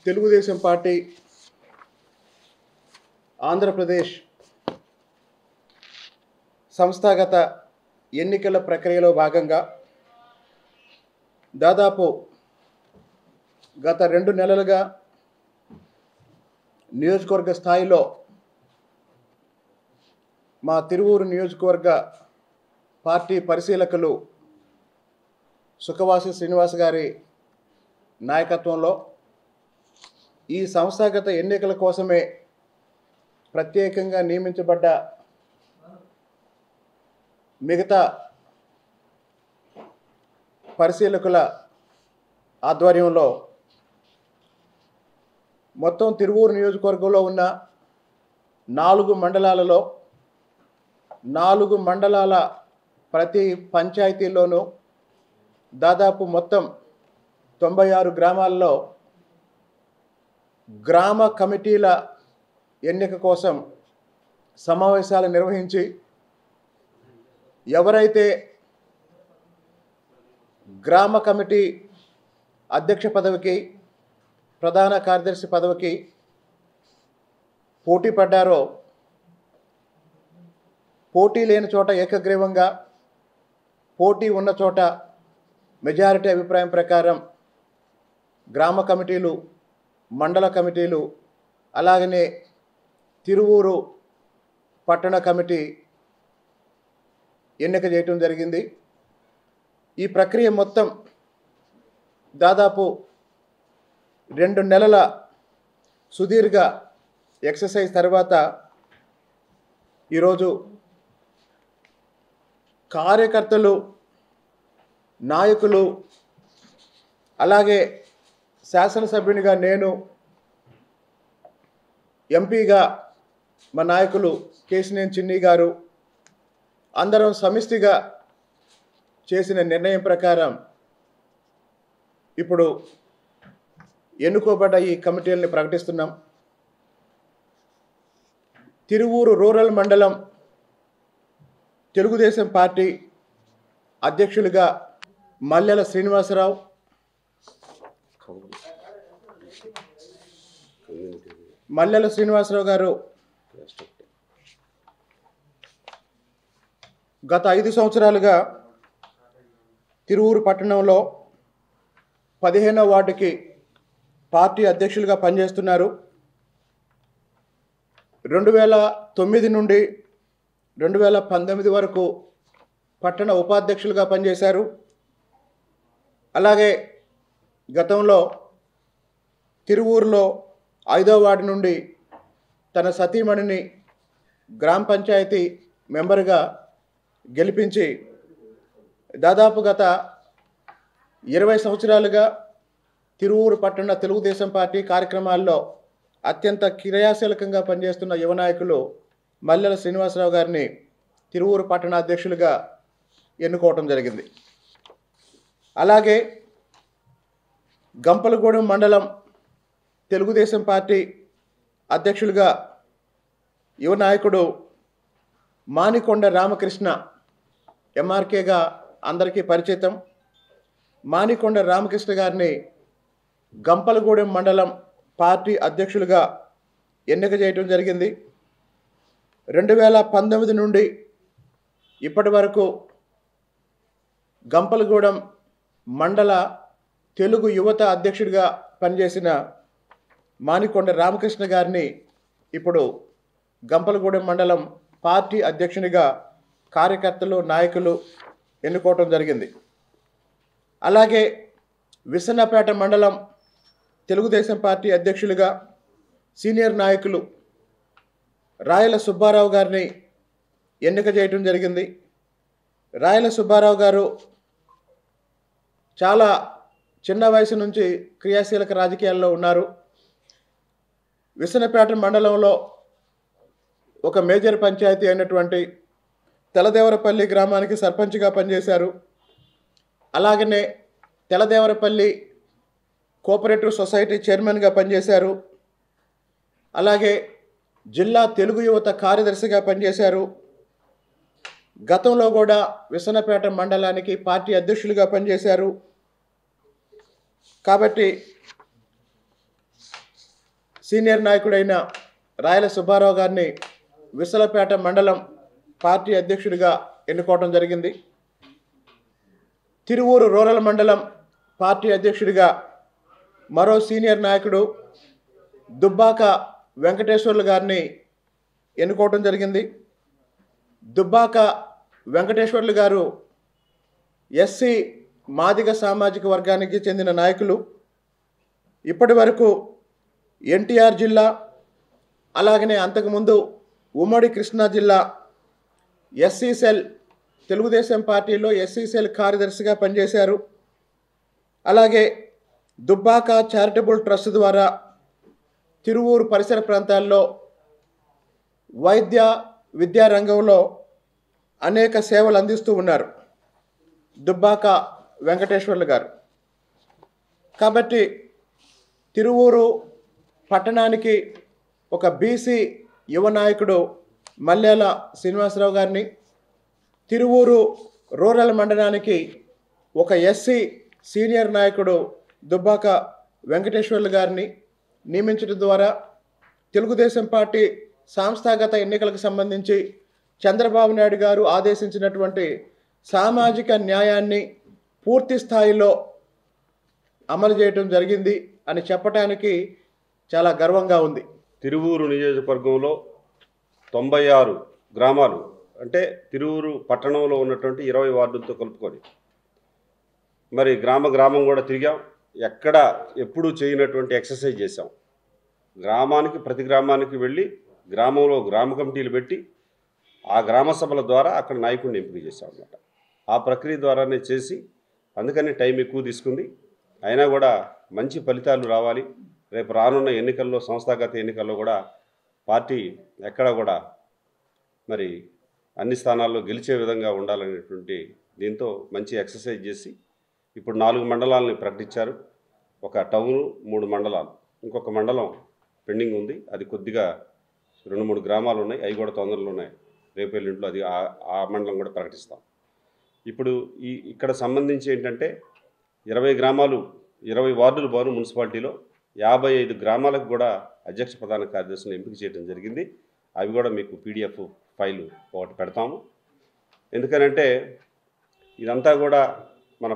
Telugu Desam party Andhra Pradesh సంస్థాగత ఎన్నికల ప్రక్రియలో భాగంగా దాదాపు గత 2 నెలలుగా నియోజకవర్గ స్థాయిలో మా తిరువూరు నియోజకవర్గ పార్టీ పరిశీలకులు సుఖవాసి శ్రీనివాస్ గారి నాయకత్వంలో ఈ సంస్థాగత ఎన్నికల కోసమే ప్రత్యేకంగా నియమించబడ్డ మిగతా పరిశీలకుల ఆధ్వర్యంలో మొత్తం తిరువూరు నియోజకవర్గంలో ఉన్న 4 మండలాలలో 4 మండలాల ప్రతి పంచాయతీలోనూ దాదాపు మొత్తం 96 గ్రామాల్లో గ్రామ కమిటీల ఎన్నిక కోసం సమావేశాలు నిర్వహించి ఎవరైతే గ్రామ కమిటీ అధ్యక్ష పదవికి ప్రధాన కార్యదర్శి పదవికి పోటీ పడ్డారో పోటీ లేని చోట ఏకగ్రీవంగా పోటీ ఉన్న చోట మెజారిటీ అభిప్రాయం ప్రకారం గ్రామ కమిటీలు మండల కమిటీలు అలాగనే తిరువూరు పట్టణ కమిటీ ఎన్నిక చేయటం జరిగింది. ఈ ప్రక్రియ మొత్తం దాదాపు 2 నెలల సుదీర్ఘ ఎక్సర్సైజ్ తర్వాత ఈరోజు కార్యకర్తలు నాయకులు అలాగే శాసనసభ్యునిగా నేను ఎంపీగా మా నాయకులు కేశినేని చిన్ని గారు అందరం సమిష్టిగా చేసిన నిర్ణయం ప్రకారం ఇప్పుడు ఎన్నుకోబడ్డ ఈ కమిటీలని ప్రకటిస్తున్నాం. తిరువూరు రూరల్ మండలం తెలుగుదేశం పార్టీ అధ్యక్షులుగా మల్లెల శ్రీనివాసరావు, గారు గత 5 సంవత్సరాలుగా తిరువూరు పట్టణంలో 15వ వార్డుకి పార్టీ అధ్యక్షులుగా పనిచేస్తున్నారు. 2009 నుండి 2019 వరకు పట్టణ ఉపాధ్యక్షులుగా పనిచేశారు. అలాగే గతంలో తిరువూరులో 5వ వార్డు నుండి తన సతీమణిని గ్రామ పంచాయతీ మెంబర్గా గెలిపించి దాదాపు గత 20 సంవత్సరాలుగా తిరువూరు పట్టణ తెలుగుదేశం పార్టీ కార్యక్రమాల్లో అత్యంత క్రియాశీలకంగా పనిచేస్తున్న యువ నాయకులు మల్లెల శ్రీనివాసరావు గారిని తిరువూరు పట్టణ అధ్యక్షులుగా ఎన్నుకోవటం జరిగింది. అలాగే గంపలగూడెం మండలం తెలుగుదేశం పార్టీ అధ్యక్షులుగా యువ నాయకుడు మానికొండ రామకృష్ణ ఎంఆర్కేగా అందరికీ పరిచితం. మానికొండ రామకృష్ణ గారిని గంపలగూడెం మండలం పార్టీ అధ్యక్షులుగా ఎన్నిక చేయడం జరిగింది. 2019 నుండి ఇప్పటి వరకు గంపలగూడెం మండల తెలుగు యువత అధ్యక్షుడిగా పనిచేసిన మానికొండ రామకృష్ణ గారిని ఇప్పుడు గంపలగూడెం మండలం పార్టీ అధ్యక్షునిగా కార్యకర్తలు నాయకులు ఎన్నుకోవటం జరిగింది. అలాగే విసన్నపేట మండలం తెలుగుదేశం పార్టీ అధ్యక్షులుగా సీనియర్ నాయకులు రాయల సుబ్బారావు గారిని ఎన్నిక చేయటం జరిగింది. రాయల సుబ్బారావు గారు చాలా చిన్న వయసు నుంచి క్రియాశీలక రాజకీయాల్లో ఉన్నారు. విసన్నపేట మండలంలో ఒక మేజర్ పంచాయతీ అయినటువంటి తెలదేవరపల్లి గ్రామానికి సర్పంచ్గా పనిచేశారు. అలాగనే తెలదేవరపల్లి కోఆపరేటివ్ సొసైటీ చైర్మన్గా పనిచేశారు. అలాగే జిల్లా తెలుగు యువత కార్యదర్శిగా పనిచేశారు. గతంలో కూడా విసన్నపేట మండలానికి పార్టీ అధ్యక్షులుగా పనిచేశారు. కాబట్టి సీనియర్ నాయకుడైన రాయల సుబ్బారావు గారిని విసలపేట మండలం పార్టీ అధ్యక్షుడిగా ఎన్నుకోవడం జరిగింది. తిరువూరు రూరల్ మండలం పార్టీ అధ్యక్షుడిగా మరో సీనియర్ నాయకుడు దుబ్బాక వెంకటేశ్వర్లు గారిని ఎన్నుకోవడం జరిగింది. దుబ్బాక వెంకటేశ్వర్లు గారు ఎస్సీ మాదిగ సామాజిక వర్గానికి చెందిన నాయకులు. ఇప్పటి వరకు ఎన్టీఆర్ జిల్లా అలాగనే అంతకుముందు ఉమ్మడి కృష్ణా జిల్లా ఎస్సీ సెల్ తెలుగుదేశం పార్టీలో ఎస్సీ సెల్ కార్యదర్శిగా పనిచేశారు. అలాగే దుబ్బాక చారిటబుల్ ట్రస్ట్ ద్వారా తిరువూరు పరిసర ప్రాంతాల్లో వైద్య విద్యా రంగంలో అనేక సేవలు అందిస్తూ ఉన్నారు దుబ్బాక వెంకటేశ్వర్లు గారు. కాబట్టి తిరువూరు పట్టణానికి ఒక బీసీ యువ నాయకుడు మల్యాల శ్రీనివాసరావు గారిని, తిరువూరు రూరల్ మండలానికి ఒక ఎస్సీ సీనియర్ నాయకుడు దుబ్బాక వెంకటేశ్వర్లు గారిని నియమించడం ద్వారా తెలుగుదేశం పార్టీ సంస్థాగత ఎన్నికలకు సంబంధించి చంద్రబాబు నాయుడు గారు ఆదేశించినటువంటి సామాజిక న్యాయాన్ని పూర్తి స్థాయిలో అమలు చేయడం జరిగింది అని చెప్పడానికి చాలా గర్వంగా ఉంది. తిరువూరు నియోజకవర్గంలో 96 గ్రామాలు అంటే తిరువూరు పట్టణంలో ఉన్నటువంటి 20 వార్డులతో కలుపుకొని మరి గ్రామం కూడా తిరిగాం. ఎప్పుడూ చేయనటువంటి ఎక్సర్సైజ్ చేశాం. ప్రతి గ్రామానికి వెళ్ళి గ్రామంలో గ్రామ కమిటీలు పెట్టి ఆ గ్రామ సభల ద్వారా అక్కడ నాయకుడిని ఎంపిక చేశాం అన్నమాట. ఆ ప్రక్రియ ద్వారానే చేసి అందుకని టైం ఎక్కువ తీసుకుంది. అయినా కూడా మంచి ఫలితాలు రావాలి. రేపు రానున్న ఎన్నికల్లో సంస్థాగత ఎన్నికల్లో కూడా పార్టీ ఎక్కడ కూడా మరి అన్ని స్థానాల్లో గెలిచే విధంగా ఉండాలనేటువంటి దీంతో మంచి ఎక్సర్సైజ్ చేసి ఇప్పుడు 4 మండలాలని ప్రకటించారు. ఒక టౌను 3 మండలాలు, ఇంకొక మండలం పెండింగ్ ఉంది. అది కొద్దిగా 2-3 గ్రామాలు ఉన్నాయి, అవి కూడా తొందరలో ఉన్నాయి. రేపు ఎల్లుంట్లో అది ఆ మండలం కూడా ప్రకటిస్తాం. ఇప్పుడు ఇక్కడ సంబంధించి ఏంటంటే 20 గ్రామాలు 20 వార్డులు బాను మున్సిపాలిటీలో 55 గ్రామాలకు కూడా అధ్యక్ష ప్రధాన కార్యదర్శిని ఎంపిక చేయడం జరిగింది. అవి కూడా మీకు పీడిఎఫ్ ఫైలు ఒకటి పెడతాము. ఎందుకనంటే ఇదంతా కూడా మన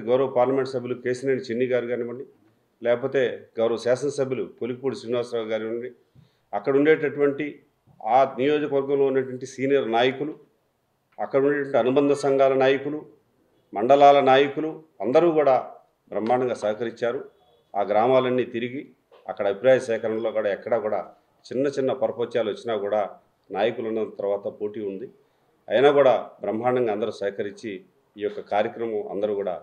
గౌరవ పార్లమెంట్ సభ్యులు కేసినేని చిన్ని గారు కానివ్వండి, లేకపోతే గౌరవ శాసనసభ్యులు పొలికిపూడి శ్రీనివాసరావు గారు కానివ్వండి, అక్కడ ఉండేటటువంటి ఆ నియోజకవర్గంలో ఉన్నటువంటి సీనియర్ నాయకులు, అక్కడ ఉండేటువంటి అనుబంధ సంఘాల నాయకులు, మండలాల నాయకులు అందరూ కూడా బ్రహ్మాండంగా సహకరించారు. ఆ గ్రామాలన్నీ తిరిగి అక్కడ అభిప్రాయ సేకరణలో కూడా ఎక్కడా కూడా చిన్న పరపత్యాలు వచ్చినా కూడా నాయకులు ఉన్న తర్వాత పోటీ ఉంది. అయినా కూడా బ్రహ్మాండంగా అందరూ సహకరించి ఈ యొక్క కార్యక్రమం అందరూ కూడా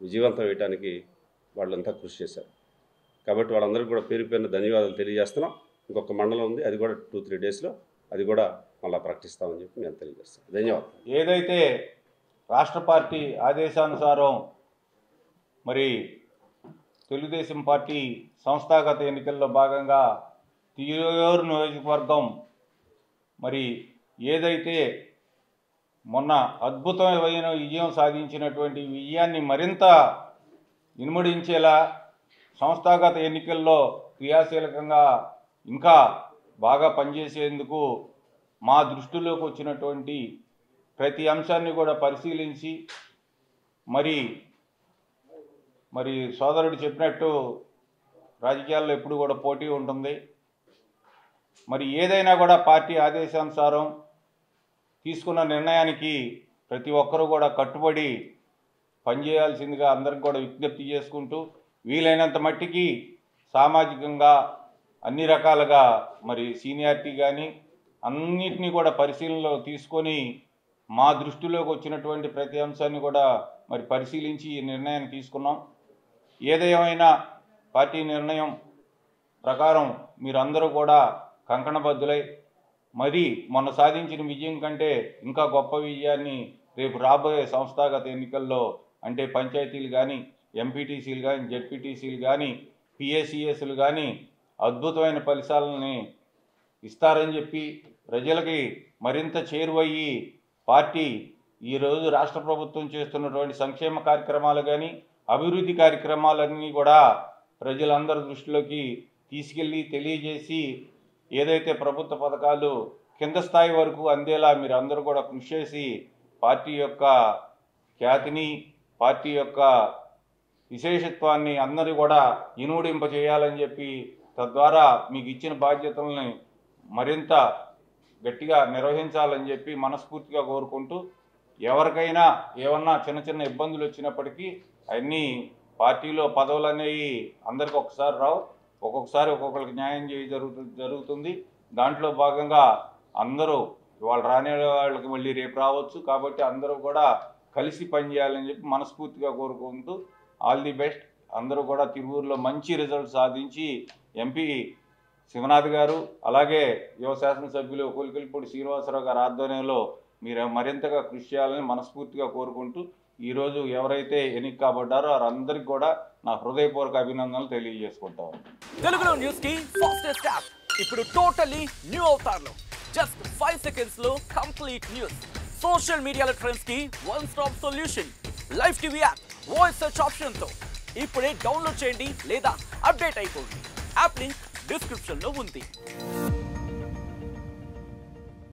విజయవంతం వేయడానికి వాళ్ళంతా కృషి చేశారు. కాబట్టి వాళ్ళందరికీ కూడా పేరు పేరున ధన్యవాదాలు తెలియజేస్తున్నాం. ఇంకొక మండలం ఉంది, అది కూడా 2-3 డేస్లో అది కూడా మళ్ళీ ప్రకటిస్తామని చెప్పి నేను తెలియజేస్తాను. ధన్యవాదాలు. ఏదైతే రాష్ట్ర పార్టీ ఆదేశానుసారం మరి తెలుగుదేశం పార్టీ సంస్థాగత ఎన్నికల్లో భాగంగా తిరువూరు నియోజకవర్గం మరి ఏదైతే మొన్న అద్భుతమైన విజయం సాధించినటువంటి విజయాన్ని మరింత ఇనుమడించేలా సంస్థాగత ఎన్నికల్లో క్రియాశీలకంగా ఇంకా బాగా పనిచేసేందుకు మా దృష్టిలోకి వచ్చినటువంటి ప్రతి అంశాన్ని కూడా పరిశీలించి మరి సోదరుడు చెప్పినట్టు రాజకీయాల్లో ఎప్పుడు కూడా పోటీ ఉంటుంది. మరి ఏదైనా కూడా పార్టీ ఆదేశానుసారం తీసుకున్న నిర్ణయానికి ప్రతి ఒక్కరూ కూడా కట్టుబడి పనిచేయాల్సిందిగా అందరికి కూడా విజ్ఞప్తి చేసుకుంటూ వీలైనంత మట్టికి సామాజికంగా అన్ని రకాలుగా మరి సీనియారిటీ కానీ అన్నిటినీ కూడా పరిశీలనలో తీసుకొని మా దృష్టిలోకి వచ్చినటువంటి ప్రతి అంశాన్ని కూడా మరి పరిశీలించి ఈ నిర్ణయాన్ని తీసుకున్నాం. ఏదేమైనా పార్టీ నిర్ణయం ప్రకారం మీరందరూ కూడా కంకణబద్దులై మరి మొన్న సాధించిన విజయం కంటే ఇంకా గొప్ప విజయాన్ని రేపు రాబోయే సంస్థాగత ఎన్నికల్లో అంటే పంచాయతీలు కానీ, ఎంపీటీసీలు కానీ, జెడ్పీటీసీలు కానీ, పిఏసీఎస్లు కానీ అద్భుతమైన ఫలితాలని ఇస్తారని చెప్పి ప్రజలకి మరింత చేరువయ్యి పార్టీ ఈరోజు రాష్ట్ర ప్రభుత్వం చేస్తున్నటువంటి సంక్షేమ కార్యక్రమాలు కానీ అభివృద్ధి కార్యక్రమాలన్నీ కూడా ప్రజలందరి దృష్టిలోకి తీసుకెళ్ళి తెలియజేసి ఏదైతే ప్రభుత్వ పథకాలు కింద స్థాయి వరకు అందేలా మీరు అందరూ కూడా కృషి చేసి పార్టీ యొక్క ఖ్యాతిని, పార్టీ యొక్క విశేషత్వాన్ని అందరూ కూడా ఇనుమడింపజేయాలని చెప్పి, తద్వారా మీకు ఇచ్చిన బాధ్యతల్ని మరింత గట్టిగా నిర్వహించాలని చెప్పి మనస్ఫూర్తిగా కోరుకుంటూ, ఎవరికైనా ఏమన్నా చిన్న చిన్న ఇబ్బందులు వచ్చినప్పటికీ అన్నీ పార్టీలో పదవులు అనేవి అందరికి ఒకసారి రావు, ఒక్కొక్కసారి ఒక్కొక్కరికి న్యాయం జరుగుతుంది. దాంట్లో భాగంగా అందరూ వాళ్ళు రాని వాళ్ళకి మళ్ళీ రేపు రావచ్చు. కాబట్టి అందరూ కూడా కలిసి పనిచేయాలని చెప్పి మనస్ఫూర్తిగా కోరుకుంటూ ఆల్ ది బెస్ట్. అందరూ కూడా తిరువూరులో మంచి రిజల్ట్ సాధించి ఎంపీ శివనాథ్ గారు, అలాగే యువ శాసనసభ్యులు కొలికలపూడి శ్రీనివాసరావు గారి ఆధ్వర్యంలో మీరు మరింతగా కృషి చేయాలని మనస్ఫూర్తిగా కోరుకుంటూ, ఈరోజు ఎవరైతే ఎన్నిక కాబడ్డారో వారందరికీ కూడా నా హృదయపూర్వక అభినందనలు తెలియజేసుకుంటాను. తెలుగులో న్యూస్ కి ఫాస్టెస్ట్ యాప్ ఇప్పుడు టోటలీ న్యూ అవతార్లో జస్ట్ 5 seconds లో కంప్లీట్ న్యూస్. సోషల్ మీడియాలో ట్రెండ్స్ కి one stop solution. Live TV app voice search option తో ఇప్పుడే డౌన్లోడ్ చేయండి లేదా అప్డేట్ అయిపోండి. యాప్ లింక్ డిస్క్రిప్షన్ లో ఉంది.